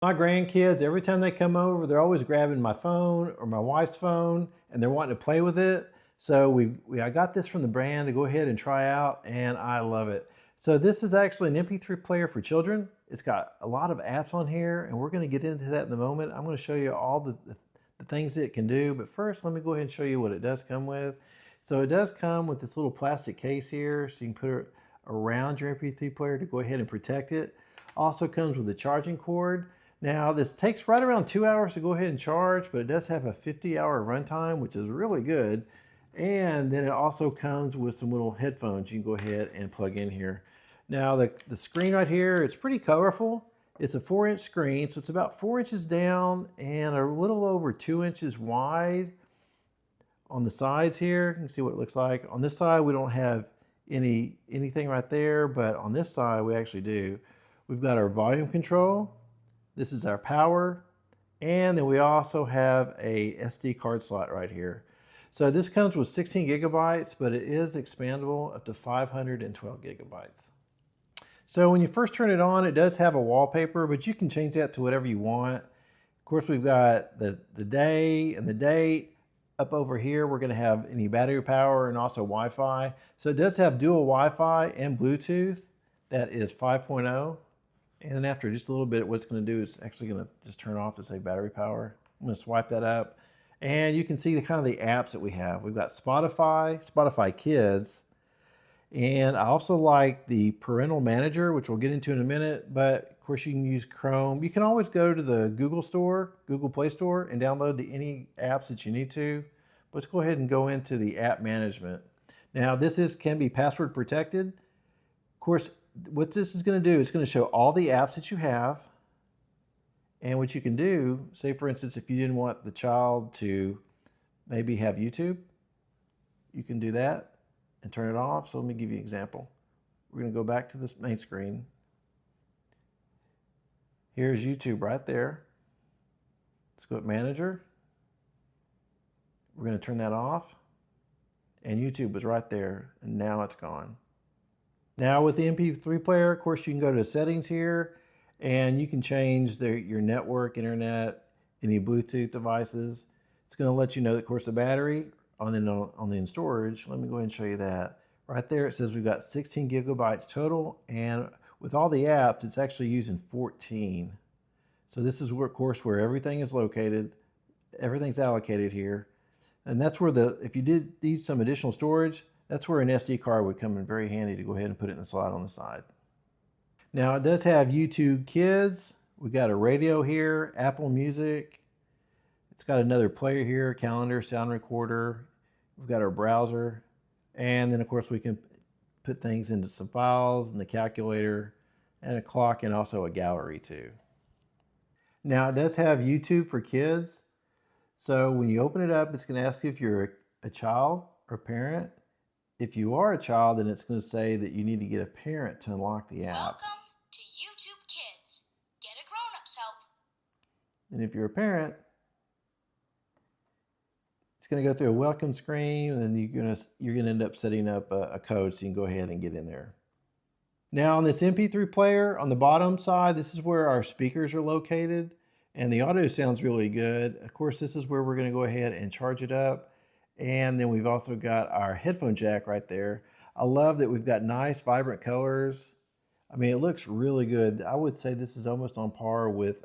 My grandkids, every time they come over, they're always grabbing my phone or my wife's phone and they're wanting to play with it. So I got this from the brand to go ahead and try out and I love it. So this is actually an MP3 player for children. It's got a lot of apps on here and we're going to get into that in a moment. I'm going to show you all the things that it can do. But first, let me go ahead and show you what it does come with. So it does come with this little plastic case here so you can put it around your MP3 player to go ahead and protect it. Also comes with a charging cord. Now this takes right around 2 hours to go ahead and charge, but it does have a 50-hour runtime, which is really good. And then it also comes with some little headphones you can go ahead and plug in here. Now the screen right here, it's pretty colorful. It's a 4-inch screen, so it's about 4 inches down and a little over 2 inches wide on the sides here. You can see what it looks like. On this side, we don't have anything right there, but on this side, we actually do. We've got our volume control. This is our power. And then we also have a SD card slot right here. So this comes with 16 gigabytes, but it is expandable up to 512 gigabytes. So when you first turn it on, it does have a wallpaper, but you can change that to whatever you want. Of course, we've got the day and the date. Up over here, we're going to have any battery power and also Wi-Fi. So it does have dual Wi-Fi and Bluetooth. That is 5.0. And then after just a little bit, what it's going to do is actually going to just turn off to say battery power. I'm going to swipe that up. And you can see the kind of the apps that we have. We've got Spotify, Spotify Kids. And I also like the Parental Manager, which we'll get into in a minute. But of course, you can use Chrome. You can always go to the Google Store, Google Play Store, and download any apps that you need to. But let's go ahead and go into the app management. Now, this can be password protected. Of course, what this is going to do, it's going to show all the apps that you have. And what you can do, say for instance, if you didn't want the child to maybe have YouTube, you can do that and turn it off. So let me give you an example. We're going to go back to this main screen. Here's YouTube right there. Let's go to Manager. We're going to turn that off. And YouTube was right there, and now it's gone. Now with the MP3 player, of course, you can go to settings here, and you can change your network, internet, any Bluetooth devices. It's going to let you know, of course, the battery on the storage. Let me go ahead and show you that. Right there, it says we've got 16 gigabytes total, and with all the apps, it's actually using 14. So this is where, of course, where everything is located. Everything's allocated here. And that's where if you did need some additional storage, that's where an SD card would come in very handy to go ahead and put it in the slot on the side. Now it does have YouTube Kids. We've got a radio here, Apple Music. It's got another player here, calendar, sound recorder. We've got our browser. And then of course we can put things into some files and the calculator and a clock and also a gallery too. Now it does have YouTube for kids. So when you open it up, it's going to ask you if you're a child or parent. If you are a child, then it's going to say that you need to get a parent to unlock the app. Welcome to YouTube Kids. Get a grown-up's help. And if you're a parent, it's going to go through a welcome screen, and then you're going to end up setting up a code so you can go ahead and get in there. Now on this MP3 player, on the bottom side, this is where our speakers are located, and the audio sounds really good. Of course, this is where we're going to go ahead and charge it up. And then we've also got our headphone jack right there. I love that we've got nice, vibrant colors. I mean, it looks really good. I would say this is almost on par with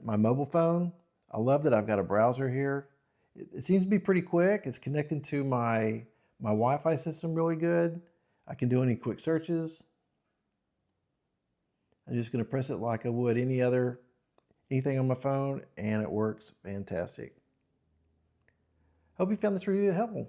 my mobile phone. I love that I've got a browser here. It seems to be pretty quick. It's connecting to my Wi-Fi system really good. I can do any quick searches. I'm just going to press it like I would anything on my phone, and it works fantastic. Hope you found this review helpful.